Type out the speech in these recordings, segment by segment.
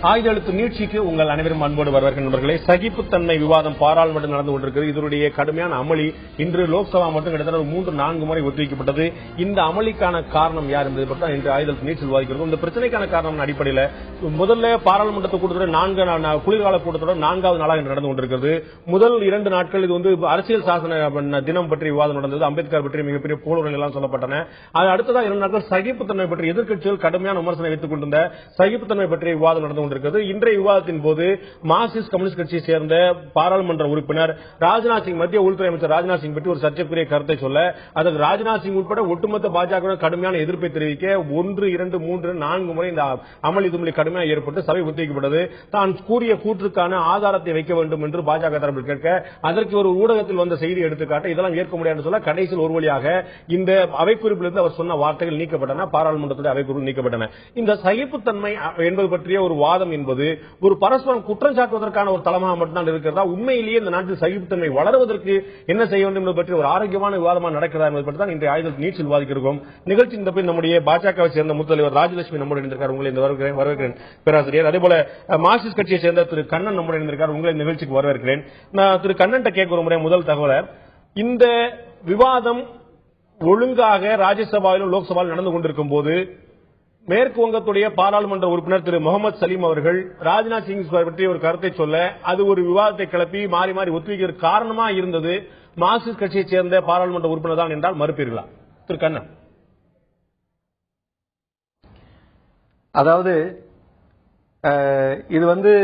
ஆயுத எழுத்து நீட்சிக்கு உங்கள் அனைவரும் அன்போடு வருவார்கள் நண்பர்களே. சகிப்புத்தன்மை விவாதம் பாராளுமன்றம் நடந்து கொண்டிருக்கிறது. இதனுடைய கடுமையான அமளி இன்று லோக்சபா மட்டும் கிட்டத்தட்ட 3-4 முறை ஒத்திவைக்கப்பட்டது. இந்த அமளிக்கான காரணம் யார் என்பதை பற்றி இன்று ஆயுத எழுத்து நீட்சில் விவாதிக்கிறோம். இந்த பிரச்சனைக்கான காரணம் அடிப்படையில் முதல்ல பாராளுமன்றத்தை கூட்டத்தொடர் குளிர்கால கூட்டத்தொடர் 4வது நாளாக நடந்து கொண்டிருக்கிறது. முதல் 2 நாட்கள் இது அரசியல் சாசன தினம் பற்றி விவாதம் நடந்தது. அம்பேத்கர் பற்றி மிகப்பெரிய புகழுரைகள் எல்லாம் சொல்லப்பட்டன. அடுத்ததாக 2 நாட்கள் சகிப்புத்தன்மை பற்றி எதிர்க்கட்சிகள் கடுமையான விமர்சனம் வைத்துக் கொண்டிருந்த சகிப்புத்தன்மை பற்றிய விவாதம் நடந்து கொண்டிருக்கிறது. இன்றைய விவாதத்தின் போது மார்க்சிஸ்ட் கம்யூனிஸ்ட் கட்சியை சேர்ந்த பாராளுமன்ற உறுப்பினர் ராஜ்நாத் சிங், மத்திய உள்துறை அமைச்சர் ராஜ்நாத் சிங் பற்றி ஒரு சர்ச்சைக்குரிய கருத்தை சொல்ல, அதற்கு ராஜ்நாத் சிங் உட்பட ஒட்டுமொத்த பாஜக கடுமையான எதிர்ப்பை தெரிவிக்க 1, 2, 3, 4 முறை இந்த அமளி துமளி கடுமையாக ஏற்பட்டு சபை ஒத்திவைக்கப்பட்டது. தான் கூறிய கூற்றுக்கான ஆதாரத்தை வைக்க வேண்டும் என்று பாஜக தரப்பில் கேட்க, அதற்கு ஒரு ஊடகத்தில் வந்த செய்தி எடுத்துக்காட்ட இதெல்லாம் ஏற்க முடியாது சொல்ல, கடைசியில் ஒரு வழியாக இந்த அவைக்குறிப்பிலிருந்து அவர் சொன்ன வார்த்தைகள் நீக்கப்பட்டன. பாராளுமன்றத்துடைய அவைக்குறிப்பு நீக்கப்பட்டன. இந்த சகிப்புத்தன்மை என்பது பற்றிய ஒரு வாதம் என்பது ஒரு பரஸ்பரம் குற்றம் சாட்டுவதற்கான ஒரு தளமாக மட்டும்தான் இருக்கிறதா? உண்மையிலேயே இந்த நாட்டில் சகிப்புத்தன்மை வளருவதற்கு என்ன செய்ய வேண்டும் என்பது பற்றி ஒரு ஆரோக்கியமான விவாதமாக நடக்கிறதா என்பது பற்றி தான் இன்றைய ஆயுத நீட்சில் விவாதிக்கிறோம். நிகழ்ச்சி இந்த பின் நம்முடைய பாஜகவை சேர்ந்த மூத்த தலைவர் ராஜலட்சுமி நம்முடைய இருந்திருக்கார். உங்களை இந்த வரவேற்கிறேன் பேராசிரியர். அதேபோல மார்க்சிஸ்ட் கட்சியை சேர்ந்த திரு கண்ணன் நம்முடைய இருந்திருக்கார். உங்களை நிகழ்ச்சிக்கு வரவேற்கிறேன். நான் திரு கண்ணன் கேட்க ஒரு முறை முதல் தகவல், இந்த விவாதம் ஒழுங்காக ராஜ்யசபாவிலும் லோக்சபாவிலும் நடந்து கொண்டிருக்கும் போது மேற்கு வங்கத்துடைய பாராளுமன்ற உறுப்பினர் திரு முகமது சலீம் அவர்கள் ராஜ்நாத் சிங் பற்றி ஒரு கருத்தை சொல்ல, அது ஒரு விவாதத்தை கிளப்பி மாறி மாறி ஒத்திவைக்கிற காரணமா இருந்தது மார்க்சிஸ்ட் கட்சியை சேர்ந்த பாராளுமன்ற உறுப்பினர் தான் என்றால் மறுப்பீர்களா திரு கண்ணன்? அதாவது இது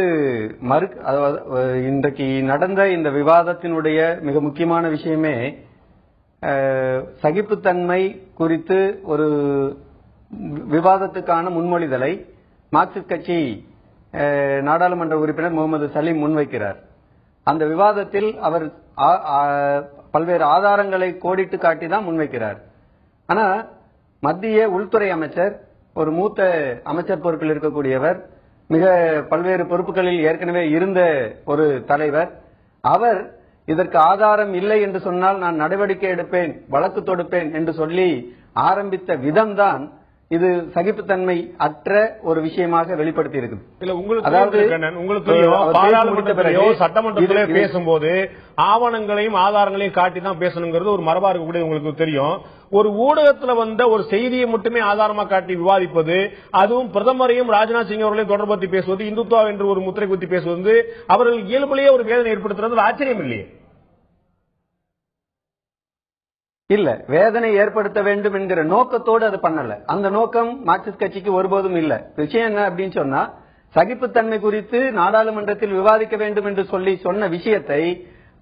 இன்றைக்கு நடந்த இந்த விவாதத்தினுடைய மிக முக்கியமான விஷயமே சகிப்புத்தன்மை குறித்து ஒரு விவாதத்துக்கான முன்மொழிதலை மார்க்சிஸ்ட் கட்சி நாடாளுமன்ற உறுப்பினர் முகமது சலீம் முன்வைக்கிறார். அந்த விவாதத்தில் அவர் பல்வேறு ஆதாரங்களை கோடிட்டு காட்டி தான் முன்வைக்கிறார். ஆனா மத்திய உள்துறை அமைச்சர், ஒரு மூத்த அமைச்சர் பொறுப்பில் இருக்கக்கூடியவர், மிக பல்வேறு பொறுப்புகளில் ஏற்கனவே இருந்த ஒரு தலைவர், அவர் இதற்கு ஆதாரம் இல்லை என்று சொன்னால் நான் நடவடிக்கை எடுப்பேன், வழக்கு தொடுப்பேன் என்று சொல்லி ஆரம்பித்த விதம்தான் இது சகிப்புத்தன்மை அற்ற ஒரு விஷயமாக வெளிப்படுத்தி இருக்குது. சட்டமன்றத்திலே பேசும்போது ஆவணங்களையும் ஆதாரங்களையும் காட்டி தான் பேசணுங்கிறது ஒரு மரபா இருக்கக்கூடிய உங்களுக்கு தெரியும். ஒரு ஊடகத்தில் வந்த ஒரு செய்தியை மட்டுமே ஆதாரமா காட்டி விவாதிப்பது, அதுவும் பிரதமரையும் ராஜ்நாத் சிங் அவர்களையும் தொடர்படுத்தி பேசுவது, இந்துத்துவா என்று ஒரு முத்திரை குத்தி பேசுவது அவர்கள் இயல்பிலேயே ஒரு வேதனை ஏற்படுத்துறது ஆச்சரியம் இல்லையே? இல்ல, வேதனை ஏற்படுத்த வேண்டும் என்கிற நோக்கத்தோடு அது பண்ணல. அந்த நோக்கம் மார்க்சிஸ்ட் கட்சிக்கு ஒருபோதும் இல்ல. விஷயம் என்ன அப்படின்னு சொன்னா, சகிப்புத்தன்மை குறித்து நாடாளுமன்றத்தில் விவாதிக்க வேண்டும் என்று சொல்லி சொன்ன விஷயத்தை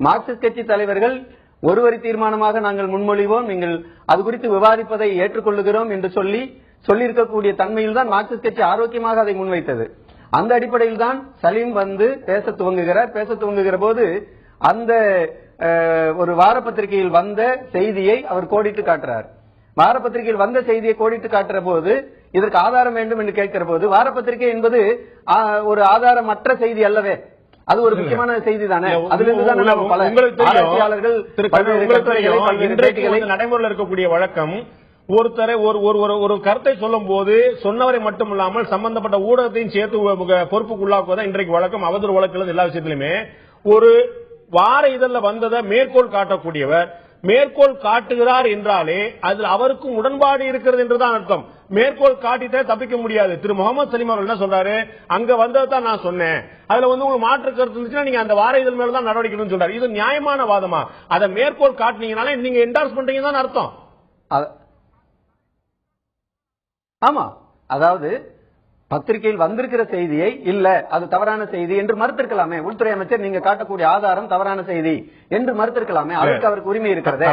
மார்க்சிஸ்ட் கட்சி தலைவர்கள் ஒருவரி தீர்மானமாக நாங்கள் முன்மொழிவோம், நீங்கள் அது குறித்து விவாதிப்பதை ஏற்றுக்கொள்ளுகிறோம் என்று சொல்லியிருக்கக்கூடிய தன்மையில் தான் மார்க்சிஸ்ட் கட்சி ஆரோக்கியமாக அதை முன்வைத்தது. அந்த அடிப்படையில் தான் சலீம் பேச துவங்குகிறார். பேச துவங்குகிற போது அந்த ஒரு வாரப்பத்திரிகையில் வந்த செய்தியை அவர் கோடிட்டு காட்டுறார். வாரப்பத்திரிகையில் வந்த செய்தியை கோடிட்டு காட்டுற போது இதற்கு ஆதாரம் வேண்டும் என்று கேட்கிற போது, வாரப்பத்திரிகை என்பது ஒரு ஆதாரமற்ற செய்தி அல்லவே, அது ஒரு முக்கியமான செய்தி தானே. அதிலிருந்து பல ஆராய்ச்சியாளர்கள் நடைமுறையில் இருக்கக்கூடிய வழக்கம், ஒருத்தரை ஒரு கருத்தை சொல்லும் போது சொன்னவரை மட்டுமில்லாமல் சம்பந்தப்பட்ட ஊடகத்தையும் சேர்த்து பொறுப்புக்குள்ளாக்குவதா இன்றைக்கு வழக்கம். அவதூறு வழக்குகள் எல்லா விஷயத்திலுமே ஒரு வார இதழில் வந்ததை மேற்கோள் காட்டக்கூடியவர் மேற்கோள் காட்டுகிறார் என்றாலே அதில் அவருக்கும் உடன்பாடு இருக்கிறது என்றுதான் அர்த்தம். மேற்கோள் காட்டிட்டே தப்பிக்க முடியாது. திரு முகமது சலீம் அவர்கள் என்ன சொல்றாரு, அங்க வந்ததான் நான் சொன்னேன், அதுல உங்களுக்கு மாற்று கருத்து இருந்துச்சுன்னா நீங்க அந்த வார இதழ் மேலதான் நடவடிக்கை சொல்றாரு. இது நியாயமான வாதமா? அதை மேற்கோள் காட்டினீங்கனாலே நீங்க என்டார்ஸ் பண்றீங்க தான் அர்த்தம். ஆமா, அதாவது பத்திரிகையில் வந்திருக்கிற செய்தியை இல்ல அது தவறான செய்தி என்று மறுத்திருக்கலாமே. உள்துறை அமைச்சர் நீங்க காட்டக்கூடிய ஆதாரம் தவறான செய்தி என்று மறுத்திருக்கலாமே. அதற்கு அவருக்கு உரிமை இருக்கிறது.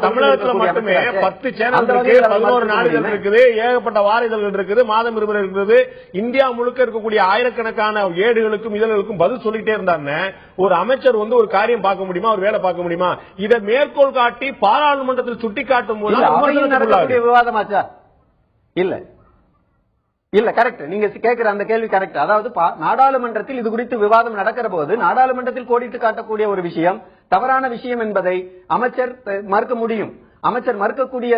தமிழகத்தில் மட்டுமே 10 சேனல் இருக்கு, 11 நாளிதழ் இருக்குது, ஏகப்பட்ட வார இதழ்கள் இருக்குது, மாதம் இருவர் இருக்குது. இந்தியா முழுக்க இருக்கக்கூடிய ஆயிரக்கணக்கான ஏடுகளுக்கும் இதழ்களுக்கும் பதில் சொல்லிட்டே இருந்தாங்க. ஒரு அமைச்சர் ஒரு காரியம் பார்க்க முடியுமா, ஒரு வேலை பார்க்க முடியுமா? இதை மேற்கோள் காட்டி பாராளுமன்றத்தில் சுட்டி காட்டும் போது விவாதமாச்சா? இல்ல இல்ல, கரெக்ட். நீங்க கேட்கிற அந்த கேள்வி கரெக்ட். அதாவது நாடாளுமன்றத்தில் இது குறித்து விவாதம் நடக்கிற போது நாடாளுமன்றத்தில் கோடிட்டு காட்டக்கூடிய ஒரு விஷயம் தவறான விஷயம் என்பதை அமைச்சர் மறுக்க முடியும். அமைச்சர் மறுக்கக்கூடிய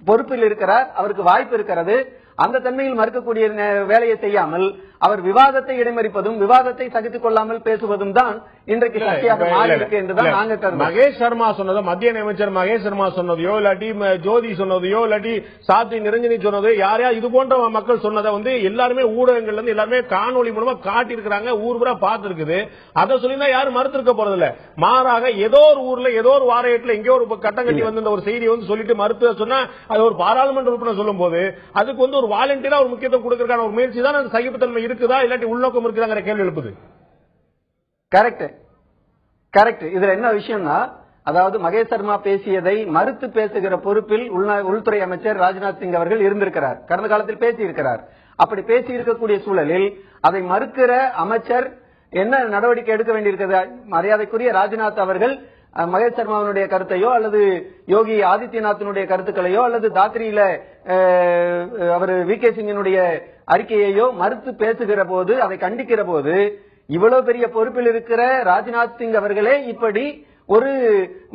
பொறுப்பில் இருக்கிறார், அவருக்கு வாய்ப்பு இருக்கிறது. அந்த தன்மையில் மறுக்கக்கூடிய வேலையை செய்யாமல் அவர் விவாதத்தை இடைமறிப்பதும் விவாதத்தை சகித்துக் கொள்ளாமல் பேசுவதும் தான் இன்றைக்கு சர்ச்சையாக மாறி இருக்கு என்றுதான் நாங்க கருதுகிறோம். மகேஷ் சர்மா சொன்னதோ, மத்திய அமைச்சர் மகேஷ் சர்மா சொன்னதையோ, இல்லாட்டி ஜோதி சொன்னதையோ, இல்லாட்டி சாத்வி நிரஞ்சனி சொன்னதோ, யாரையா இது போன்ற மக்கள் சொன்னதை வந்து எல்லாருமே ஊடகங்கள்ல இருந்து எல்லாருமே காணொலி மூலமா காட்டி இருக்கிறாங்க, ஊர் பூரா பார்த்து இருக்குது. அதை சொல்லிதான் யாரும் மறுத்திருக்க போறதில்ல. மாறாக ஏதோ ஒரு ஊர்ல ஏதோ ஒரு வாரியத்துல எங்கேயோ ஒரு கட்டம் கட்டி வந்து ஒரு செய்தியை வந்து சொல்லிட்டு மறுத்து சொன்னா அது ஒரு பாராளுமன்ற உறுப்பினர் சொல்லும் போது அதுக்கு வந்து ஒரு வாலண்டியரா ஒரு முக்கியத்துவம் கொடுக்கறதுக்கான ஒரு முயற்சி தான் அந்த சகிப்புத்தன்மை இருக்குதா இல்லாட்டி உள்நோக்கம் இருக்குதாங்கிற கேள்வி எழுப்புது. கரெக்ட். இதுல என்ன விஷயம்னா, அதாவது மகேஷ் சர்மா பேசியதை மறுத்து பேசுகிற பொறுப்பில் உள்துறை அமைச்சர் ராஜ்நாத் சிங் அவர்கள் இருந்திருக்கிறார், கடந்த காலத்தில் பேசியிருக்கிறார். அப்படி பேசி இருக்கக்கூடிய சூழலில் அதை மறுக்கிற அமைச்சர் என்ன நடவடிக்கை எடுக்க வேண்டியிருக்கிறது? மரியாதைக்குரிய ராஜ்நாத் அவர்கள் மகேஷ் சர்மாவினுடைய கருத்தையோ அல்லது யோகி ஆதித்யநாத்தினுடைய கருத்துக்களையோ அல்லது தாத்ரியில அவர் வி.கே. சிங்கினுடைய அறிக்கையையோ மறுத்து பேசுகிற போது, அதை கண்டிக்கிற போது, இவ்வளவு பெரிய பொறுப்பில் இருக்கிற ராஜ்நாத் சிங் அவர்களே இப்படி ஒரு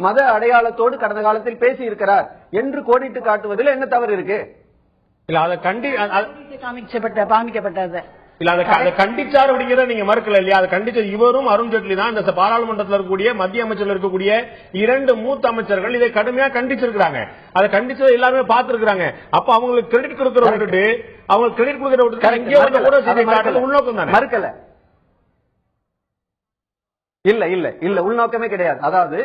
மத அடையாளத்தோடு கடந்த காலத்தில் பேசி இருக்கிறார் என்று கோடிட்டு காட்டுவதில் என்ன தவறு இருக்கு? இல்ல அதை காமிக்கப்பட்டது இல்ல அதை கண்டிச்சார் அப்படிங்கிறத நீங்க மறுக்கல இல்லையா? அதை கண்டிச்ச இவரும் அருண் ஜேட்லி தான். இந்த பாராளுமன்றத்தில் இருக்கக்கூடிய மத்திய அமைச்சர்கள் இருக்கக்கூடிய 2 மூத்த அமைச்சர்கள் இதை கடுமையா கண்டிச்சிருக்காங்க. அதை கண்டிச்சதை எல்லாருமே பார்த்திருக்காங்க. அப்ப அவங்களுக்கு கிரெடிட் கொடுக்கிற விட்டுட்டு அவங்களுக்கு கிரெடிட் கொடுக்கிற விட்டுட்டு உள்நோக்கம் தானே? மறுக்கல. இல்ல உள்நோக்கமே கிடையாது. அதாவது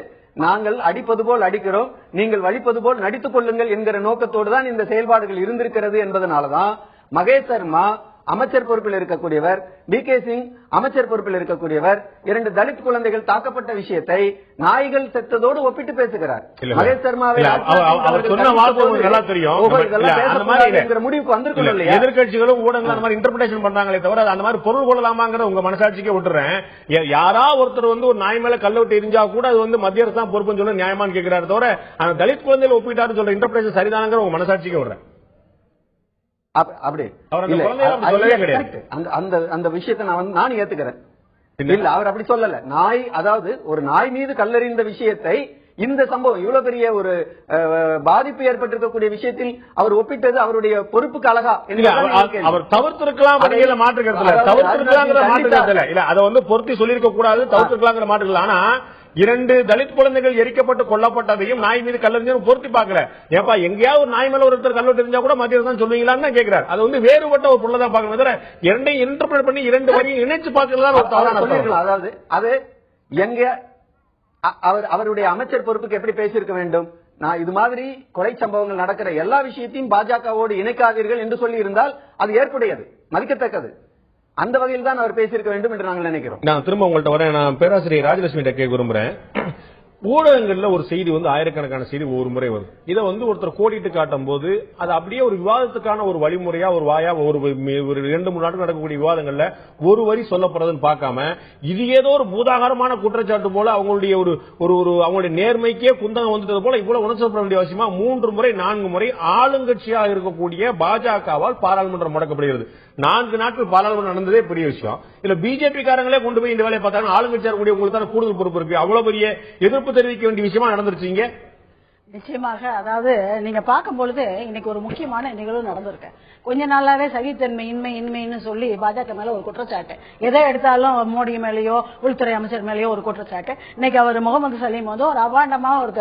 நாங்கள் அடிப்பது போல் அடிக்கிறோம், நீங்கள் வலிப்பது போல் நடித்துக் கொள்ளுங்கள் என்கிற நோக்கத்தோடு தான் இந்த செயல்பாடுகள் இருந்திருக்கிறது என்பதனாலதான் மகேஷ் சர்மா அமைச்சர் பொறுப்பில் இருக்கக்கூடியவர், வி.கே. சிங் அமைச்சர் பொறுப்பில் இருக்கக்கூடியவர் 2 தலித் குழந்தைகள் தாக்கப்பட்ட விஷயத்தை நாய்கள் செத்ததோடு ஒப்பிட்டு பேசுகிறார். மகேஷ் சர்மாவை முடிவுக்கு வந்திருக்கணும் இல்லையா? எதிர்கட்சிகளும் ஊடகங்கள் அந்த மாதிரி இன்டர்பிரேஷன் பண்றாங்களே தவிர அந்த மாதிரி பொருள் கொள்ளலாமாங்கிற உங்க மனசாட்சிக்கே விட்டுறேன். யாரா ஒருத்தர் வந்து ஒரு நாய் மேல கல்ல விட்டு எரிஞ்சா கூட அது வந்து மத்திய அரசு தான் பொறுப்புன்னு சொல்ல நியாயமானு கேட்கிறாரு தவிர அந்த தலித் குழந்தைகள் ஒப்பிட்டாரு சொல்ற இன்டர்பிரேஷன் சரிதானங்கிற உங்க மனசாட்சிக்கே விடுறேன். அப்படி அந்த விஷயத்தை நான் ஏத்துக்கிறேன். இல்ல அவர் அப்படி சொல்லல. நாய், அதாவது ஒரு நாய் மீது கல்லெறிந்த விஷயத்தை இந்த சம்பவம் இவ்வளவு பெரிய ஒரு பாதிப்பு ஏற்பட்டிருக்கக்கூடிய விஷயத்தில் அவர் ஒப்பிட்டது அவருடைய பொறுப்புக்கு அழகா அவர் தவிர்த்திருக்கலாம். இல்ல அதை வந்து பொருத்தி சொல்லியிருக்க கூடாது, தவிர்த்திருக்கலாம் மாற்றுகள். ஆனா 2 தலித் குழந்தைகள் எரிக்கப்பட்டு கொல்லப்பட்டதையும் நாய் மீது கல்லெறிஞ்சும் பொருத்தி பார்க்கல. ஏப்பா எங்கேயாவது ஒரு நாய் மேல ஒருத்தர் கல்லூரி தெரிஞ்சா கூட மத்திய தான் சொல்லுவீங்களான்னு கேட்கிறார். அது வந்து வேறுபட்ட ஒரு பொருளை பார்க்கணும் தவிர 2ஐயும் இன்டர்பிரேட் பண்ணி 2 வரையும் இணைச்சு பார்க்கலாம் ஒரு தவறான. அதாவது அது எங்க அவருடைய அமைச்சர் பொறுப்புக்கு எப்படி பேசியிருக்க வேண்டும்? நான் இது மாதிரி கொலை சம்பவங்கள் நடக்கிற எல்லா விஷயத்தையும் பாஜகவோடு இணைக்காதீர்கள் என்று சொல்லி இருந்தால் அது ஏற்புடையது, மதிக்கத்தக்கது. அந்த வகையில் தான் அவர் பேசியிருக்க வேண்டும் என்று நாங்கள் நினைக்கிறோம். நான் திரும்ப உங்கள்கிட்ட வரேன். நான் பேராசிரியர் ராஜலட்சுமி கேட்க விரும்புறேன். ஊடகங்கள்ல ஒரு செய்தி வந்து ஆயிரக்கணக்கான செய்தி ஒவ்வொரு முறை வரும். இதை வந்து ஒருத்தர் கோடிட்டு காட்டும் போது அது அப்படியே ஒரு விவாதத்துக்கான ஒரு வழிமுறையா ஒரு வாயா ஒரு 2-3 நாட்கள் நடக்கக்கூடிய விவாதங்கள்ல ஒரு வரி சொல்லப்படுறதுன்னு பார்க்காம இது ஏதோ ஒரு பூதாகாரமான குற்றச்சாட்டு போல அவங்களுடைய ஒரு அவங்களுடைய நேர்மைக்கே குந்தகம் வந்துட்டது போல இவ்வளவு உணர்ச்சப்பட வேண்டிய அவசியமா 3 முறை 4 முறை ஆளுங்கட்சியாக இருக்கக்கூடிய பாஜகவால் பாராளுமன்றம் முடக்கப்படுகிறது. 4 நாட்கள் பாராளுமன்றம் நடந்ததே பெரிய விஷயம். இல்ல பிஜேபி காரங்களே கொண்டு போய் இந்த வேலையை பார்த்தாங்க. ஆளுங்கட்சியாக கூடிய உங்களுக்கு தான் கூடுதல் பொறுப்பு இருக்கு. அவ்வளவு பெரிய எதிர்ப்பு தெரிவிக்க வேண்டிய விஷயமா நடந்துருச்சீங்க. நிச்சயமாக. அதாவது நீங்க பார்க்கும் பொழுது இன்னைக்கு ஒரு முக்கியமான நிகழ்வு நடந்திருக்கு. கொஞ்ச நாளாவே சகித்தன்மை இன்மைன்னு சொல்லி பாஜக மேல ஒரு குற்றச்சாட்டு, எதை எடுத்தாலும் மோடி மேலேயோ உள்துறை அமைச்சர் மேலேயோ ஒரு குற்றச்சாட்டு. இன்னைக்கு அவர் முகமது சலீம் வந்து ஒரு அபாண்டமா ஒரு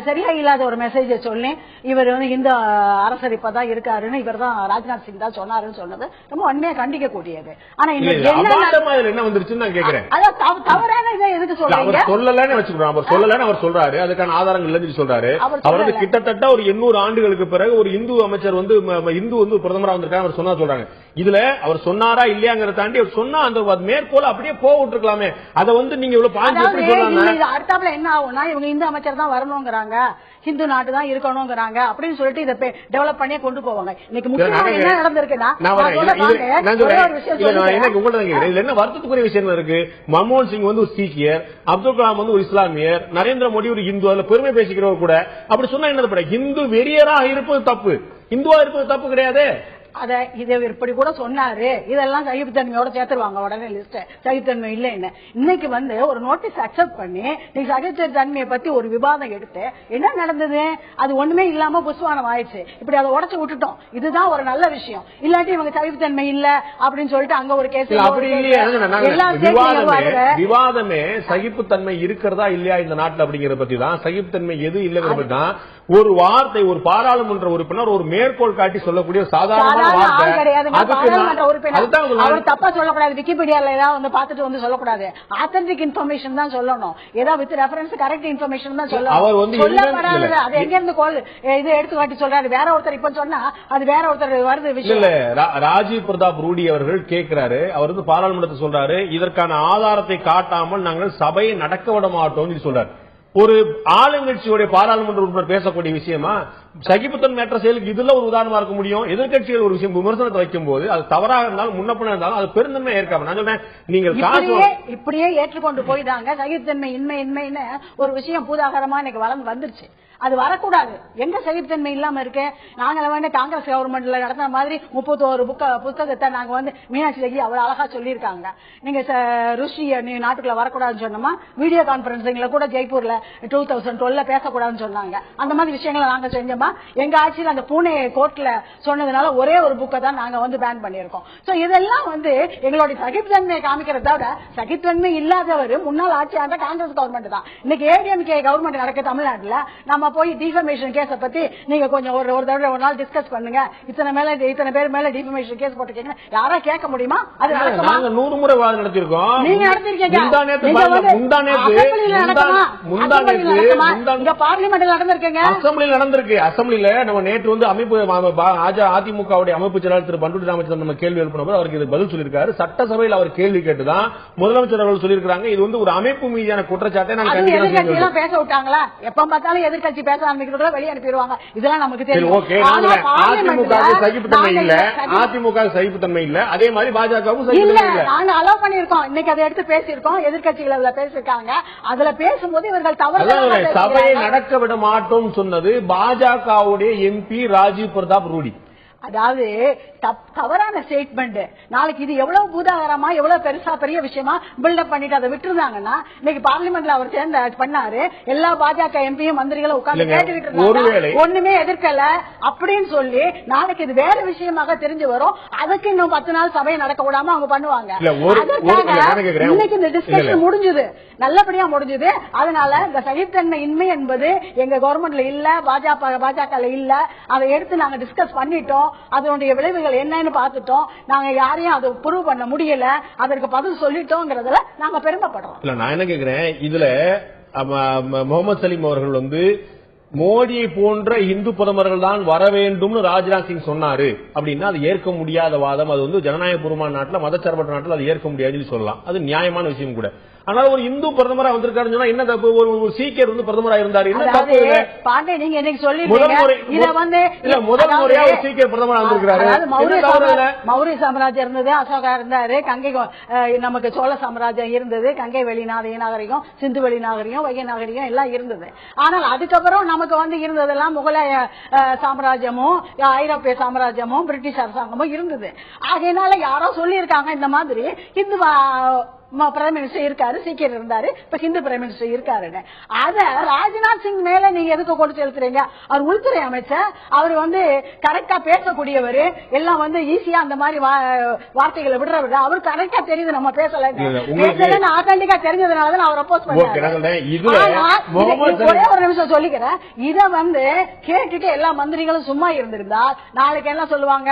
சரியா இல்லாத ஒரு மெசேஜை சொல்லி இவர் வந்து இந்த அரசரிப்பதான் இருக்காருன்னு இவர் தான் ராஜ்நாத் சிங் தான் சொன்னாருன்னு சொன்னது ரொம்ப உண்மையா கண்டிக்க கூடியது. ஆனா இன்னைக்கு என்ன வந்துருச்சுன்னு நான் கேட்கிறேன். அதான் தவறான இதை எதுக்கு சொல்றீங்க? சொல்லலன்னு வச்சுக்கிறோம். அவர் சொல்லலன்னு அவர் சொல்றாரு, அதுக்கான ஆதாரங்கள் இல்லைன்னு சொல்றாரு. அவர் வந்து கிட்டத்தட்ட ஒரு 800 ஆண்டுகளுக்கு பிறகு ஒரு இந்து அமைச்சர் வந்து இந்து வந்து பிரதமரா வந்திருக்காங்க. அவர் சொன்னா சொல்றாங்க. இதுல அவர் சொன்னாரா இல்லையாங்கிறத தாண்டி அவர் சொன்னா அந்த மேற்கோள் அப்படியே போக விட்டுருக்கலாமே. அதை வந்து நீங்க இவ்வளவு பாஞ்சு எப்படி சொல்லலாம்? அடுத்தாப்புல என்ன ஆகும்னா இவங்க இந்து அமைச்சர் தான் வரணுங்கிறாங்க, ஹிந்து நாட்டு தான் இருக்கணுங்கிறாங்க அப்படின்னு சொல்லிட்டு இதை டெவலப் பண்ணியே கொண்டு போவாங்க. இன்னைக்கு முக்கியமா என்ன நடந்திருக்குன்னா என்ன வருத்தத்துக்குரிய விஷயங்கள் இருக்கு. மன்மோகன் சிங் வந்து ஒரு சீக்கியர், அப்துல் கலாம் வந்து ஒரு இஸ்லாமியர், நரேந்திர மோடி ஒரு இந்து, அதுல பெருமை பேசிக்கிறவர் கூட அப்படி சொன்னா என்ன? ஹிந்து வெறியராக இருப்பது தப்பு, இந்துவா இருப்பது தப்பு கிடையாது. அத இதை இப்படி கூட சொன்னாரு, இதெல்லாம் சகிப்புத்தன்மையோட சேர்த்துருவாங்க உடனே லிஸ்ட். சகிப்புத்தன்மை இல்லைன்னு இன்னைக்கு வந்து ஒரு நோட்டீஸ் அக்செப்ட் பண்ணி நீ சகிப்புத்தன்மையை பத்தி ஒரு விவாதம் எடுத்து என்ன நடந்தது? அது ஒண்ணுமே இல்லாம புஸ்வானம் ஆயிடுச்சு. இப்படி அதை உடச்சு விட்டுட்டோம். இதுதான் ஒரு நல்ல விஷயம். இல்லாட்டி இவங்க சகிப்புத்தன்மை இல்ல அப்படின்னு சொல்லிட்டு அங்க ஒரு கேஸ். விவாதமே சகிப்புத்தன்மை இருக்கிறதா இல்லையா இந்த நாட்டில் அப்படிங்கிற பத்தி தான். சகிப்புத்தன்மை எது இல்லைங்கிறது தான் ஒரு வார்த்தை ஒரு பாராளுமன்ற உறுப்பினர் ஒரு மேற்கோள் காட்டி சொல்லக்கூடிய சாதாரண வார்த்தை. அவர் தப்பா சொல்லக்கூடாது. விக்கிபீடியால ஏதாவது வந்து பார்த்துட்டு வந்து சொல்லக்கூடாது. ஆத்தென்டிக் இன்ஃபர்மேஷன் தான் சொல்லணும். ஏதாவது வித் ரெஃபரன்ஸ் கரெக்ட் இன்ஃபர்மேஷன் தான் சொல்லணும். அவர் வந்து சொல்லப்படாது. அது எங்க இருந்து இது எடுத்து காட்டி சொல்றாரு. வேற ஒருத்தர் இப்ப சொன்னா அது வேற ஒருத்தர் வருது விஷயம். இல்ல ராஜீவ் பிரதாப் ரூடி அவர்கள் கேட்கிறாரு. அவர் வந்து பாராளுமன்றத்தை சொல்றாரு, இதற்கான ஆதாரத்தை காட்டாமல் நாங்கள் சபையை நடக்க விட மாட்டோம் சொல்றாரு. ஒரு ஆளுங்கட்சியுடைய பாராளுமன்ற உறுப்பினர் பேசக்கூடிய விஷயமா சகிப்புத்தன்மையற்ற செயலுக்கு இதுல ஒரு உதாரணமா இருக்க முடியும். எதிர்கட்சிகள் ஒரு விஷயம் விமர்சனத்தை வைக்கும் போது அது தவறாக இருந்தாலும் முன்னப்பன இருந்தாலும் அது பெருந்தன்மை ஏற்காம. நான் சொல்றேன், நீங்கள் இப்படியே ஏற்றுக்கொண்டு போயிட்டாங்க. சகிப்புத்தன்மை இன்மைன்னு ஒரு விஷயம் பூதாகரமா இன்னைக்கு வளர்ந்து வந்துருச்சு. அது வரக்கூடாது. எங்க சகிப்புத்தன்மை இல்லாம இருக்கு? நாங்க வந்து காங்கிரஸ் கவர்மெண்ட்ல நடந்த மாதிரி 31 புத்தகத்தை நாங்க வந்து மீனாட்சி லேகி அவ்வளவு அழகா சொல்லியிருக்காங்க. நீங்க ருஷி நாட்டுக்குள்ள வரக்கூடாதுன்னு சொன்னோமா? வீடியோ கான்பரன்சிங்ல கூட ஜெய்ப்பூர்ல 2012 பேசக்கூடாதுன்னு சொன்னாங்க. அந்த மாதிரி விஷயங்களை நாங்க செஞ்சோமா? எங்க ஆட்சியில் அந்த பூனே கோர்ட்ல சொன்னதுனால ஒரே ஒரு புக்கை தான் நாங்க வந்து பேன் பண்ணியிருக்கோம். சோ இதெல்லாம் வந்து எங்களுடைய சகிப்புத்தன்மையை காமிக்கிறத விட சகிப்புத்தன்மை இல்லாதவர் முன்னாள் ஆட்சியாளர் காங்கிரஸ் கவர்மெண்ட் தான். இன்னைக்கு ஏடிஎம்கே கவர்மெண்ட் நடக்க தமிழ்நாட்டுல நம்ம போய் டிஃபமேஷன் கேஸ பத்தி நீங்க கொஞ்சம் ஒரு தடவை ஒரு நாள் டிஸ்கஸ் பண்ணுங்க. இத்தனை பேர் மேல டிஃபமேஷன் கேஸ் போட்டுக்கீங்க. யாரா கேட்க முடியுமா? அது நாங்க 100 முறை வாதம் நடத்திருக்கோம். நீங்க நடத்திருக்கீங்க. பார்லிமெண்ட் நடந்திருக்கீங்க. அசம்பிளியில் நடந்திருக்கு. அசம்பிளியில நம்ம நேற்று வந்து அமைப்பு அதிமுகவுடைய அமைப்பு செயலாளர் திரு பண்டுட்டி ராமச்சந்திரன் நம்ம கேள்வி எழுப்பினபோது அவருக்கு இது பதில் சொல்லியிருக்காரு. சட்டசபையில் அவர் கேள்வி கேட்டுதான் முதலமைச்சர் அவர்கள் சொல்லியிருக்காங்க இது வந்து ஒரு அமைப்பு மீதான குற்றச்சாட்டை நாங்க பேச விட்டாங்களா? எப்ப பார்த்தாலும் எதிர்கட்சி பேச ஆரம்பிக்கிறதுல வெளியே அனுப்பிடுவாங்க. இதெல்லாம் நமக்கு தெரியும். அதிமுக சகிப்புத்தன்மை இல்ல, அதிமுக சகிப்புத்தன்மை இல்ல, அதே மாதிரி பாஜகவும் சகிப்புத்தன்மை இல்ல. நாங்க அலோவ் பண்ணிருக்கோம். இன்னைக்கு அதை எடுத்து பேசியிருக்கோம். எதிர்கட்சிகள் அதுல பேசிருக்காங்க. அதுல பேசும்போது இவர்கள் தவறு சபையை நடக்க விட மாட்டோம் சொன்னது பாஜகவுடைய எம்பி ராஜீவ் பிரதாப் ரூடி. அதாவது தவறான ஸ்டேட்மெண்ட். நாளைக்கு இது எவ்வளவு பூதாகரமா எவ்வளவு பெருசா பெரிய விஷயமா பில்டப் பண்ணிட்டு அதை விட்டுருந்தாங்கன்னா இன்னைக்கு பார்லிமெண்ட்ல அவர் சேர்ந்து பண்ணாரு. எல்லா பாஜக எம்பியும் மந்திரிகளும் உட்கார்ந்து கேட்டுக்கிட்டு இருந்தாங்க. ஒண்ணுமே எதிர்க்கல அப்படின்னு சொல்லி நாளைக்கு இது வேற விஷயமாக தெரிஞ்சு வரும். அதுக்கு இன்னும் 10 நாள் சபையை நடக்க விடாம அவங்க பண்ணுவாங்க. இன்னைக்கு இந்த டிஸ்கஷன் முடிஞ்சது, நல்லபடியா முடிஞ்சது. அதனால இந்த சகிப்புத்தன்மை இன்மை என்பது எங்க கவர்மெண்ட்ல இல்ல, பாஜக இல்ல. அதை எடுத்து நாங்க டிஸ்கஸ் பண்ணிட்டோம். அதனுடைய விளைவுகள் என்னன்னு பார்த்துட்டோம். நாங்க யாரையும் அதை ப்ரூவ் பண்ண முடியல. அதற்கு பதில் சொல்லிட்டோங்கிறதுல நாங்க பெருமைப்படுறோம். இல்ல நான் என்ன கேக்குறேன், இதுல முகமது சலீம் அவர்கள் வந்து மோடியை போன்ற இந்து பிரதமர்கள் தான் வர வேண்டும் ராஜ்நாத் சிங் சொன்னாரு அப்படின்னா அது ஏற்க முடியாத வாதம். அது வந்து ஜனநாயகபூர்வமான நாட்டில் மதச்சார்பற்ற நாட்டில் அது ஏற்க முடியாதுன்னு சொல்லலாம். அது நியாயமான விஷயம் கூட. ஆனால் ஒரு இந்து பிரதமரா வந்திருக்காருன்னு சொன்னா என்ன தப்பு? ஒரு சீக்கியர் வந்து பிரதமரா இருந்தாரு, என்ன தப்பு? பாண்டே நீங்க இன்னைக்கு சொல்லி முதல் முறையா ஒரு சீக்கியர் பிரதமரா வந்திருக்காரு. மௌரிய சாம்ராஜ்யம் இருந்தது, அசோகா இருந்தாரு, கங்கை நமக்கு சோழ சாம்ராஜ்யம் இருந்தது, கங்கை வெளி நாகரிகம், சிந்து வெளி நாகரிகம், வைகை நாகரிகம் எல்லாம் இருந்தது. ஆனால் அதுக்கப்புறம் நமக்கு வந்து இருந்ததெல்லாம் முகலாய சாம்ராஜ்யமும் ஐரோப்பிய சாம்ராஜ்யமும் பிரிட்டிஷ் அரசாங்கமும் இருந்தது. ஆகையினால யாரோ சொல்லி இருக்காங்க இந்த மாதிரி இந்து பிரைம் மினிஸ்டர் இருக்காரு, சீக்கிரம் இருந்தாரு, இப்ப ஹிந்து பிரைம் மினிஸ்டர் இருக்காரு. அத ராஜ்நாத் சிங் மேல நீங்க எதுக்கு கொண்டு செலுத்துறீங்க? அவர் உள்துறை அமைச்சர், அவர் வந்து கரெக்டா பேசக்கூடியவர், எல்லாம் வந்து ஈஸியா அந்த மாதிரி வார்த்தைகளை விடுறவர். அவர் கரெக்டா தெரியுது நம்ம பேசல ஆத்தென்டிக்கா தெரிஞ்சதுனாலதான் அவர் அப்போஸ் பண்ணாரு. ஒரே ஒரு நிமிஷம் சொல்லிக்கிறேன். இத வந்து கேட்டுட்டு எல்லா மந்திரிகளும் சும்மா இருந்திருந்தால் நாளைக்கு என்ன சொல்லுவாங்க?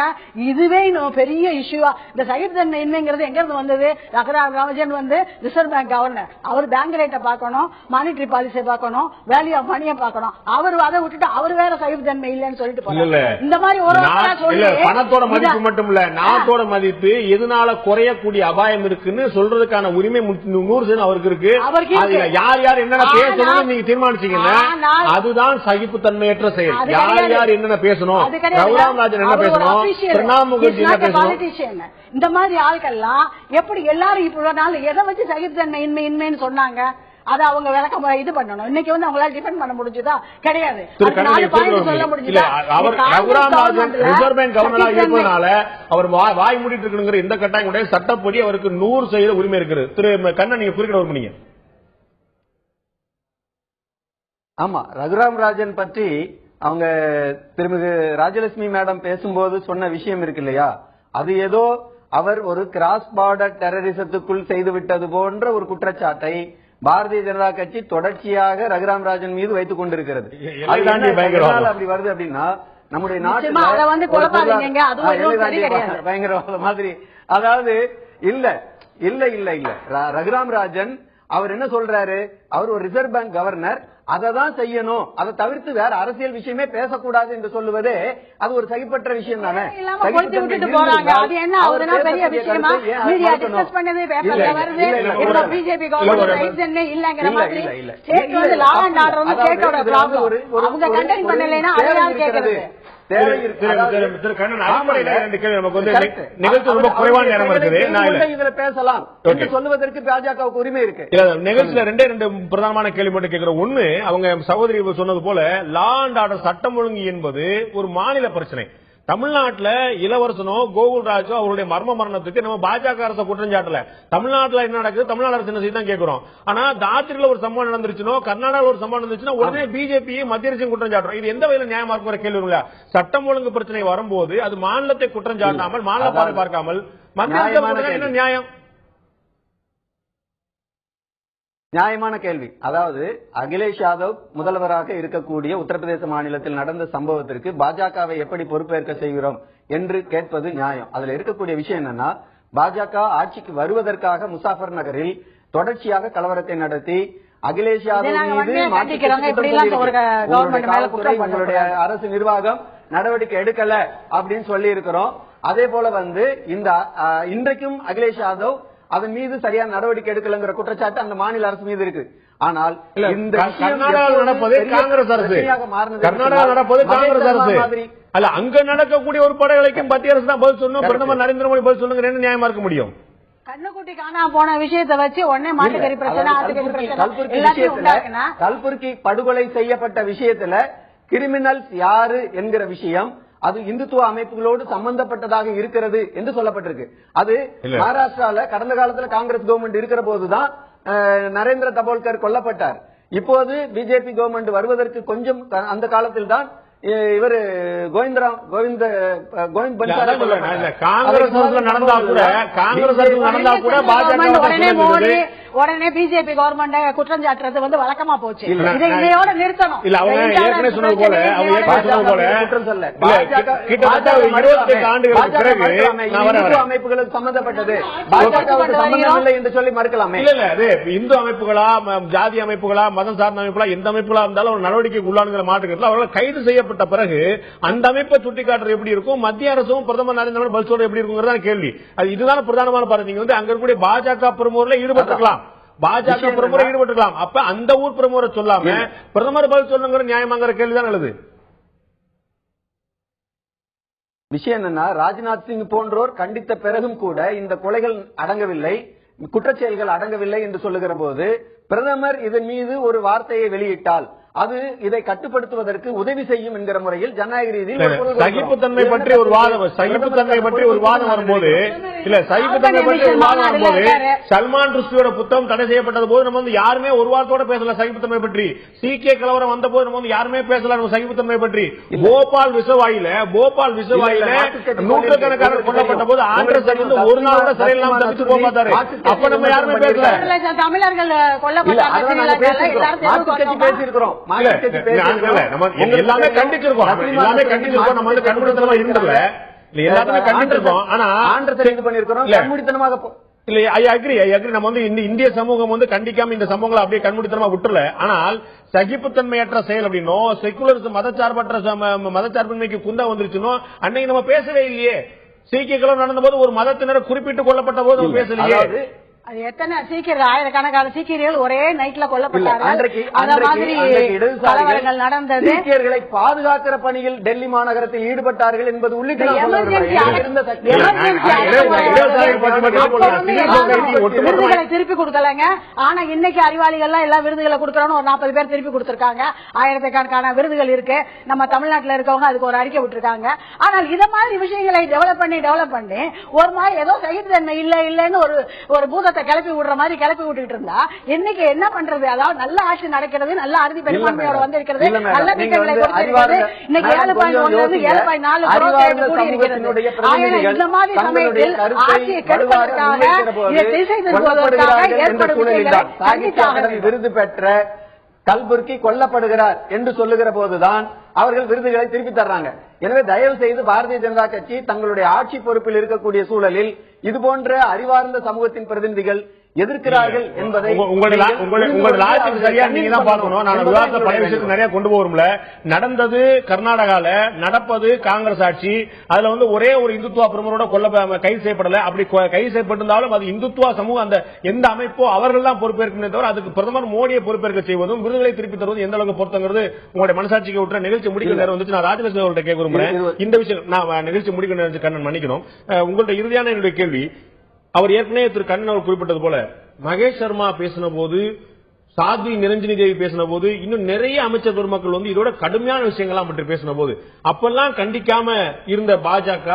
இதுவே பெரிய இஷ்யூவா இந்த சகிப்புத்தன்மை இன்மைங்கிறது எங்க இருந்து வந்தது? ராமஜன் வந்து ரிசர்வ் பேங்க் கவர்னர், அவர் பேங்க் ரேட்டை பார்க்கணும், மானிட்டரி பாலிசியை பார்க்கணும், வேல்யூ ஆஃப் மணியை பார்க்கணும். அவர் அதை விட்டுட்டு அவர் வேற சகிப்புத்தன்மை இல்லைன்னு சொல்லிட்டு போறாரு. இந்த மாதிரி ஒரு பணத்தோட மதிப்பு மட்டும் இல்ல, நாட்டோட மதிப்பு எதனால குறையக்கூடிய அபாயம் இருக்குன்னு சொல்றதுக்கான உரிமை 100% அவருக்கு இருக்கு. யார் யார் என்னென்ன பேசணும் நீங்க தீர்மானிச்சீங்கன்னா அதுதான் சகிப்புத்தன்மையற்ற செயல். யார் யார் என்னென்ன பேசணும், ரகுராம் ராஜன் என்ன பேசணும், பிரணாப் முகர்ஜி என்ன பேசணும், இந்த மாதிரி ஆட்கள்லாம் எப்படி எல்லாரும் இப்ப எதை வச்சு சகிப்புத்தன்மை இன்மைன்னு சொன்னாங்க? அதை அவங்க விளக்கம் இது பண்ணணும். இன்னைக்கு வந்து அவங்களால டிஃபெண்ட் பண்ண முடிஞ்சதா? கிடையாது. சொல்ல முடிஞ்சதா? ரிசர்வ் பேங்க் கவர்னரா இருப்பதனால அவர் வாய் மூடிட்டு இருக்கணுங்கிற இந்த கட்டாயம் சட்டப்படி அவருக்கு 100% உரிமை இருக்கிறது. திரு கண்ணன், நீங்க குறிப்பிட விரும்புறீங்க? ஆமா, ரகுராம் ராஜன் பற்றி அவங்க திருமிகு ராஜலட்சுமி மேடம் பேசும்போது சொன்ன விஷயம் இருக்கு இல்லையா, அது ஏதோ அவர் ஒரு கிராஸ் பார்டர் டெரரிசத்துக்குள் செய்துவிட்டது போன்ற ஒரு குற்றச்சாட்டை பாரதிய ஜனதா கட்சி தொடர்ச்சியாக ரகுராம் ராஜன் மீது வைத்துக் கொண்டிருக்கிறது. அப்படி வருது அப்படின்னா நம்முடைய நாட்டில் பயங்கரவாத மாதிரி, அதாவது இல்ல இல்ல இல்ல இல்ல ரகுராம் ராஜன் அவர் என்ன சொல்றாரு, அவர் ஒரு ரிசர்வ் பேங்க் கவர்னர், அதை தான் செய்யணும், அதை தவிர்த்து வேற அரசியல் விஷயமே பேசக்கூடாது என்று சொல்லுவதே அது ஒரு சகிப்பற்ற விஷயம் தானே. பேசலாம் சொல்லுவதற்கு பாஜகவுக்கு உரிமை இருக்கு. நிகழ்ச்சியில ரெண்டு பிரதானமான கேள்வி மட்டும் கேட்கிறோம். ஒண்ணு, அவங்க சகோதரி சொன்னது போல லா அண்ட் ஆர்டர் சட்டம் ஒழுங்கு என்பது ஒரு மாநில பிரச்சனை. தமிழ்நாட்டுல இளவரசனோ கோகுல்ராஜோ அவருடைய மர்ம மரணத்துக்கு நம்ம பாஜக அரசு குற்றம் சாட்டல. தமிழ்நாட்டுல என்ன நடக்குது, தமிழ்நாடு அரசு என்ன செய்ய கேட்கிறோம். ஆனா தாத்திரில ஒரு சம்பவம் நடந்துருச்சுனோ, கர்நாடகாவில் ஒரு சம்பவம் நடந்துச்சுன்னா உடனே பிஜேபி மத்திய அரசு குற்றம் சாட்டுறோம். இது எந்த வகையில் நியாயமா இருக்கிற கேள்வி? சட்டம் ஒழுங்கு பிரச்சனை வரும்போது அது மாநிலத்தை குற்றம் சாட்டாமல், மாநில பாதை பார்க்காமல் மத்திய அரசு என்ன நியாயம்? நியாயமான கேள்வி. அதாவது அகிலேஷ் யாதவ் முதல்வராக இருக்கக்கூடிய உத்தரப்பிரதேச மாநிலத்தில் நடந்த சம்பவத்திற்கு பாஜகவை எப்படி பொறுப்பேற்க செய்கிறோம் என்று கேட்பது நியாயம். அதுல இருக்கக்கூடிய விஷயம் என்னன்னா, பாஜக ஆட்சிக்கு வருவதற்காக முசாஃபர் நகரில் தொடர்ச்சியாக கலவரத்தை நடத்தி அகிலேஷ் யாதவ் மீது உங்களுடைய அரசு நிர்வாகம் நடவடிக்கை எடுக்கல அப்படின்னு சொல்லி இருக்கிறோம். அதே போல வந்து இன்றைக்கும் அகிலேஷ் யாதவ் அதன் மீது சரியான நடவடிக்கை எடுக்கலங்கிற குற்றச்சாட்டு அந்த மாநில அரசு மீது இருக்கு. ஆனால் இந்த கர்நாடகாவில் நடப்பது காங்கிரஸ் அரசு, கர்நாடகா நடப்பது காங்கிரஸ் அரசு அல்ல. அங்க நடக்கக்கூடிய ஒரு படைகளுக்கும் மத்திய அரசு தான் பதில் சொல்லணும், பிரதமர் நரேந்திர மோடி பதில் சொல்லுங்க. என்ன நியாயமா இருக்க முடியும்? கண்ணுக்குட்டி காணாம போன விஷயத்தை வச்சு உடனே மாட்டுக்கறி பிரச்சனை, கல்புர்கி படுகொலை செய்யப்பட்ட விஷயத்துல கிரிமினல்ஸ் யாரு என்கிற விஷயம் அது இந்துத்துவ அமைப்புகளோடு சம்பந்தப்பட்டதாக இருக்கிறது என்று சொல்லப்பட்டிருக்கு. அது மகாராஷ்டிரால கடந்த காலத்துல காங்கிரஸ் கவர்மெண்ட் இருக்கிற போதுதான் நரேந்திர தபோல்கர் கொல்லப்பட்டார். இப்போது பிஜேபி கவர்மெண்ட் வருவதற்கு கொஞ்சம் அந்த காலத்தில் தான் இவர் கோவிந்த் காங்கிரஸ் நடந்தா கூட உடனே பிஜேபி கவர்மெண்ட் குற்றம் சாட்டுறது வந்து வழக்கமா போச்சு. இதையோட நிறுத்தணும். இல்ல, அவங்க ஏற்கனவே சொன்னது போல குற்றம் சொல்ல கிட்டத்தட்ட 28 ஆண்டுகளுக்கு பிறகு அமைப்புகளுக்கு சம்பந்தப்பட்டது பாஜகவுக்கு சம்பந்தம் இல்லை என்று சொல்லி மறுக்கலாமே. இல்ல, அது இந்து அமைப்புகளா, ஜாதி அமைப்புகளா, மதம் சார்ந்த அமைப்புகளா, எந்த அமைப்புகளா இருந்தாலும் ஒரு நடவடிக்கை உள்ளானுங்கிற மாற்றுக்கிறதுல அவர்கள் கைது செய்யப்பட்ட பிறகு அந்த அமைப்பை சுட்டிக்காட்டுறது எப்படி இருக்கும், மத்திய அரசும் பிரதமர் நரேந்திர மோடி பதில் சொல்றது எப்படி இருக்குங்கிறத கேள்வி. அது இதுதான் பிரதானமான பாருங்க. நீங்க வந்து அங்க இருக்கக்கூடிய பாஜக பிரமுகர்ல ஈடுபட்டிருக்கலாம், பாஜக பிரமுகரை ஈடுபட்டிருக்கலாம். அப்ப அந்த ஊர் பிரமுகரை சொல்லாம பிரதமர் பதில் சொல்லுங்கிற நியாயமாங்கிற கேள்விதான் எழுது. விஷயம் என்னன்னா, ராஜ்நாத் சிங் போன்றோர் கண்டித்த பிறகும் கூட இந்த கொலைகள் அடங்கவில்லை, குற்றச்செயல்கள் அடங்கவில்லை என்று சொல்லுகிற போது பிரதமர் இதன் மீது ஒரு வார்த்தையை வெளியிட்டால் அது இதை கட்டுப்படுத்துவதற்கு உதவி செய்யும் என்கிற முறையில் ஜனநாயக ரீதியில் சகிப்புத்தன்மை பற்றி ஒரு வாதம், சகிப்புத்தன்மை பற்றி ஒரு வாதம் வரும்போது இல்ல சகிப்புத்தன்மை பற்றி ஒரு வாதம் வரும்போது சல்மான் ருஷ்டியோட புத்தகம் தடை செய்யப்பட்டது போது நம்ம வந்து யாருமே ஒரு வாரத்தோட பேசல சகிப்புத்தன்மை பற்றி. சீக்கிய கலவரம் வந்த போது நம்ம வந்து யாருமே பேசல சகிப்புத்தன்மை பற்றி. போபால் விஷவாயில நூற்றுக்கணக்கான கொல்லப்பட்ட போது ஆந்திர வந்து ஒரு நாள் கூட சரியில்லாம தப்பிச்சு போக மாட்டாரு. அப்ப நம்ம யாருமே பேசல. தமிழர்கள் பேசியிருக்கிறோம், எல்லாமே கண்டிச்சிருக்கோம், எல்லாமே கண்டிச்சிருக்கோம். நம்ம வந்து கண்மூடித்தனமா இருந்தல எல்லாத்தையுமே கண்டிச்சிருக்கோம். ஆனா இல்ல, ஐ அக்ரி. நம்ம வந்து இந்திய சமூகம் வந்து கண்டிக்காம இந்த சம்பவங்களை அப்படியே கண்மூடித்தனமா விட்டுல. ஆனால் சகிப்புத்தன்மையற்ற செயல் அப்படின்னோ, செகுலரிசம் மதச்சார்பின்மைக்கு குந்தா வந்துருச்சுனோ அன்னைக்கு நம்ம பேசவே இல்லையே. சீக்கிய கலவரம் நடந்த போது ஒரு மதத்தினர் குறிப்பிட்டு கொள்ளப்பட்ட போது பேசலையே. அது எத்தனை சீக்கிரம் ஆயிரக்கணக்கான சீக்கியர்கள் ஒரே நைட்ல கொல்லப்பட்டார்கள். அந்த மாதிரி கலவரங்கள் நடந்தது. சீக்கியர்களை பாதுகாக்கிற பணியில் டெல்லி மாநகரத்தில் ஈடுபட்டார்கள் என்பது உள்ளிட்ட விருதுகளை திருப்பி கொடுக்கலங்க. ஆனா இன்னைக்கு அறிவாளிகள் எல்லா விருதுகளை கொடுக்கறோம்னு ஒரு 40 பேர் திருப்பி கொடுத்திருக்காங்க. ஆயிரக்கணக்கான விருதுகள் இருக்கு. நம்ம தமிழ்நாட்டில் இருக்கவங்க அதுக்கு ஒரு அறிக்கை விட்டுருக்காங்க. ஆனால் இத மாதிரி விஷயங்களை டெவலப் பண்ணி ஒரு மாதிரி ஏதோ சகிப்புத்தன்மை இல்லன்னு ஒரு பூதத்தை கிளப்பி விடுற மாதிரி கிளப்பி விட்டுட்டு இருந்தா இன்னைக்கு என்ன பண்றது? அதாவது நல்ல ஆட்சி நடக்கிறது, நல்ல அறுதி பெரும்பான்மையோட வந்திருக்கிறது, நல்ல திட்டங்களை கொடுத்திருக்கிறது. இன்னைக்கு 7.1 7.4 கூடி இருக்கிறது. இந்த மாதிரி சமயத்தில் ஆட்சியை கெடுப்பதற்காக இதை திசை திருப்புவதற்காக ஏற்படும் விருது பெற்ற கல்புர்கி கொல்லப்படுகிறார் என்று சொல்லுகிற போதுதான் அவர்கள் விருதுகளை திருப்பி தர்றாங்க. எனவே தயவு செய்து பாரதிய ஜனதா கட்சி தங்களுடைய ஆட்சி பொறுப்பில் இருக்கக்கூடிய சூழலில் இதுபோன்ற அறிவார்ந்த சமூகத்தின் பிரதிநிதிகள் எதிர்க்கிறார்கள் என்பதை சரியா நீங்க தான் பார்க்கணும். நான் விவாதத்தை பல விஷயத்துக்கு நிறைய கொண்டு போகிறோம்ல. நடந்தது கர்நாடகால, நடப்பது காங்கிரஸ் ஆட்சி. அதுல வந்து ஒரே ஒரு இந்துத்துவா பிரமுகரோட கைது செய்யப்படல. அப்படி கைது செய்யப்பட்டிருந்தாலும் அது இந்துத்துவா சமூகம் அந்த எந்த அமைப்போ அவர்கள் தான் பொறுப்பேற்கும் தவிர அதுக்கு பிரதமர் மோடியை பொறுப்பேற்க செய்வதும் விருதுகளை திருப்பி தருவதும் எந்த அளவுக்கு பொறுத்தங்கிறது உங்களுடைய மனசாட்சிக்கு விட்டுற நிகழ்ச்சி முடிக்க நேரம் வந்துச்சு. நான் ராஜலட்சுமி அவர்கிட்ட கேட்க விரும்புறேன் இந்த விஷயம். நான் நிகழ்ச்சி முடிக்க நேரம் கண்ணன் மன்னிக்கணும். உங்களுடைய இறுதியான என்னுடைய கேள்வி, அவர் ஏற்கனவே திரு கண்ணன் அவர் குறிப்பிட்டது போல மகேஷ் சர்மா பேசின போது, சாத்வி நிரஞ்சனி தேவி பேசின போது, இன்னும் நிறைய அமைச்சர் பெருமக்கள் வந்து இதோட கடுமையான விஷயங்கள்லாம் பற்றி பேசின போது அப்பெல்லாம் கண்டிக்காம இருந்த பாஜக,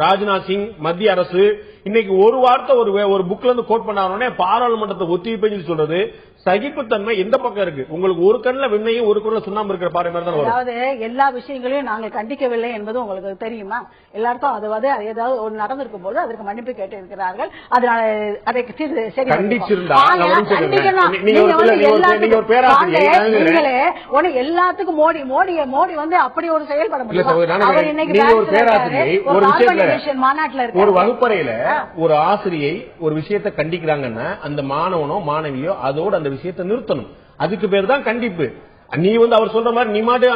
ராஜ்நாத் சிங், மத்திய அரசு இன்னைக்கு ஒரு வார்த்தை ஒரு புக்ல இருந்து கோட் பண்ணாரோட பாராளுமன்றத்தை ஒத்திவைப்பு சொல்றது சகிப்புத்தன்மை எந்த பக்கம் இருக்கு? உங்களுக்கு ஒரு கண்ணில் வெண்ணையும் ஒரு கண்ணில் சுண்ணாம்பு இருக்கிற பாரு மாதிரி தான். அதாவது எல்லா விஷயங்களையும் நாங்கள் கண்டிக்கவில்லை என்பது உங்களுக்கு தெரியுமா? எல்லாருக்கும் அதாவது ஏதாவது ஒரு நடந்திருக்கும் போது அதற்கு மன்னிப்பு கேட்டு இருக்கிறார்கள். அதனால அதை எல்லாத்துக்கும் மோடி வந்து அப்படி ஒரு செயல்பட மாநாட்டில் ஒரு வகுப்பறையில ஒரு ஆசிரியை ஒரு விஷயத்தை கண்டிக்கிறாங்கன்னா அந்த மாணவனோ மாணவியோ அதோட அந்த விஷயத்தை நிறுத்தணும். அதுக்கு பேர் தான் கண்டிப்பு. நீ வந்து அவர் சொல்ற மாதிரி நீ மாட்டு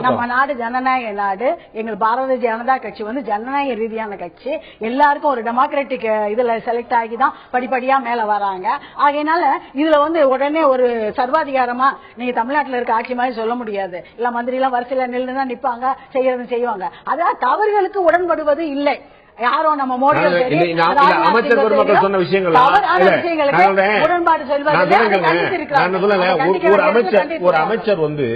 நம்ம நாடு ஜனநாயக நாடு. எங்கள் பாரதிய ஜனதா கட்சி வந்து ஜனநாயக ரீதியான கட்சி. எல்லாருக்கும் ஒரு டெமோக்ராட்டிக் இதுல செலக்ட் ஆகி தான் படிப்படியா மேல வராங்க. ஆகையினால இதுல வந்து உடனே ஒரு சர்வாதிகாரமா நீங்க தமிழ்நாட்டில் இருக்க ஆட்சி மாதிரி சொல்ல முடியாது. இல்ல மந்திரி எல்லாம் வரிசையில நின்று தான் நிப்பாங்க, செய்யறது செய்வாங்க. அதான் தவறுகளுக்கு உடன்படுவது இல்லை. யாரோ நம்ம மோடி அமைச்சர் பெருமக்கள் சொன்ன விஷயங்கள் ஒரு அமைச்சர் வந்து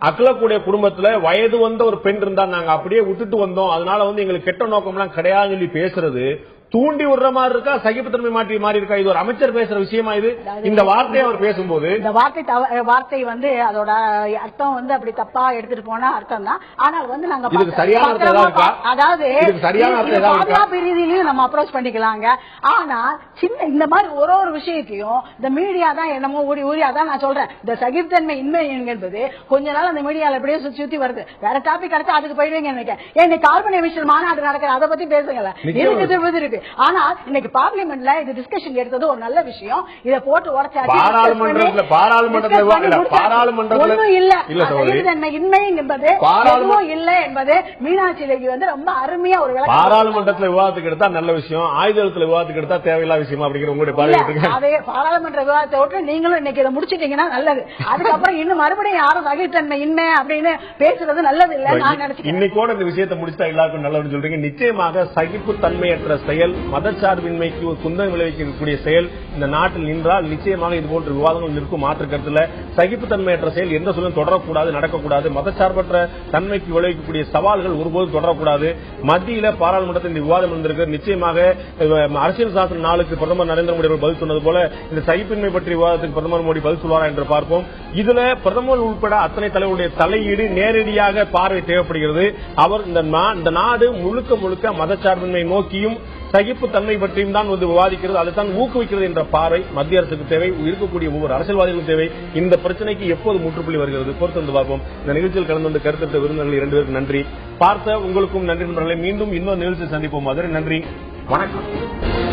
அக்கலக்கூடிய குடும்பத்துல வயது வந்த ஒரு பெண் இருந்தா நாங்க அப்படியே விட்டுட்டு வந்தோம், அதனால வந்து எங்களுக்கு கெட்ட நோக்கம் எல்லாம் கிடையாது சொல்லி பேசுறது தூண்டி விடுற மாதிரி இருக்கா? சகிப்புத்தன்மை மாறி இருக்கா? இது ஒரு அமைச்சர் பேசுற விஷயமா? இது இந்த வார்த்தையை அவர் பேசும்போது இந்த வார்த்தை வந்து அதோட அர்த்தம் வந்து அப்படி தப்பா எடுத்துட்டு போனா அர்த்தம் தான். ஆனால் வந்து நாங்க இதுக்கு சரியான அர்த்தம் இருக்கா? அதாவது சரியான அர்த்தம் ரீதியிலையும் நம்ம அப்ரோச் பண்ணிக்கலாங்க. ஆனா சின்ன இந்த மாதிரி ஒரு விஷயத்தையும் இந்த மீடியா தான் என்னமோ ஊறி அதான் நான் சொல்றேன். இந்த சகிப்புத்தன்மை இன்மை என்பது கொஞ்ச நாள் அந்த மீடியால எப்படியோ சுத்தி வருது. வேற டாபிக் கிடைச்சா அதுக்கு போயிடுவீங்க நினைக்கிறேன். கார்பன் எமிஷன் மாநாடு நடக்கிற அதை பத்தி பேசுங்களேன் இருக்கு. ஆனா இன்னைக்கு பார்லிமெண்ட்ல இது டிஸ்கஷன் எடுத்தது ஒரு நல்ல விஷயம். இதை போட்டு உடைச்சாச்சு. இன்மை என்பது இல்லை என்பது மீனாட்சி லேகி வந்து ரொம்ப அருமையா ஒரு பாராளுமன்றத்தில் விவாதத்துக்கு எடுத்தா நல்ல விஷயம், ஆயுதத்தில் விவாதத்துக்கு எடுத்தா தேவையில்லாத விஷயம் அப்படிங்கிற உங்களுடைய பார்வை. அதே பாராளுமன்ற விவாதத்தை விட்டு நீங்களும் இன்னைக்கு இதை முடிச்சிட்டீங்கன்னா நல்லது. அதுக்கப்புறம் இன்னும் மறுபடியும் யாரும் சகிப்புத்தன்மை இன்மை அப்படின்னு பேசுறது நல்லது இல்ல நான் நினைச்சேன். இன்னைக்கோட இந்த விஷயத்தை முடிச்சா எல்லாருக்கும் நல்லதுன்னு சொல்றீங்க. நிச்சயமாக சகிப்புத்தன்மையற்ற செயல், மதச்சார்பின்மைக்கு ஒரு குந்தம் விளைவிக்கக்கூடிய செயல் இந்த நாட்டில் நின்றால் நிச்சயமாக இதுபோன்ற விவாதங்கள் நிற்கும். மாற்று கருத்துல சகிப்புத்தன்மையற்ற செயல் எந்த சொல்லும் தொடரக்கூடாது, நடக்கக்கூடாது. மதச்சார்பற்ற தன்மைக்கு விளைவிக்கக்கூடிய சவால்கள் ஒருபோது தொடரக்கூடாது. மத்தியில பாராளுமன்றத்தில் இந்த விவாதம் இருந்திருக்கு. நிச்சயமாக அரசியல் சாசன நாளுக்கு பிரதமர் நரேந்திர மோடி அவர்கள் பதில் சொன்னது போல இந்த சகிப்பின்மை பற்றிய விவாதத்துக்கு பிரதமர் மோடி பதில் சொல்வாரா என்று பார்ப்போம். இதுல பிரதமர் உட்பட அத்தனை தலைவருடைய தலையீடு நேரடியாக பார்வை தேவைப்படுகிறது. அவர் இந்த நாடு முழுக்க மதச்சார்பின்மை நோக்கியும் சகிப்புத்தன்மை பற்றியும் தான் வந்து விவாதிக்கிறது, அதுதான் ஊக்குவிக்கிறது என்ற பார்வை மத்திய அரசுக்கு தேவை, இருக்கக்கூடிய ஒவ்வொரு அரசியல்வாதிகளும் தேவை. இந்த பிரச்சனைக்கு எப்போது முற்றுப்புள்ளி வருகிறது பொறுத்து வந்து பார்ப்போம். இந்த நிகழ்ச்சியில் கலந்து கொண்டு கருத்து விருந்தினர்கள் 2 பேருக்கு நன்றி. பார்த்த உங்களுக்கும் நன்றி நண்பர்களை. மீண்டும் இன்னொரு நிகழ்ச்சியில் சந்திப்போம். அதுவரை நன்றி, வணக்கம்.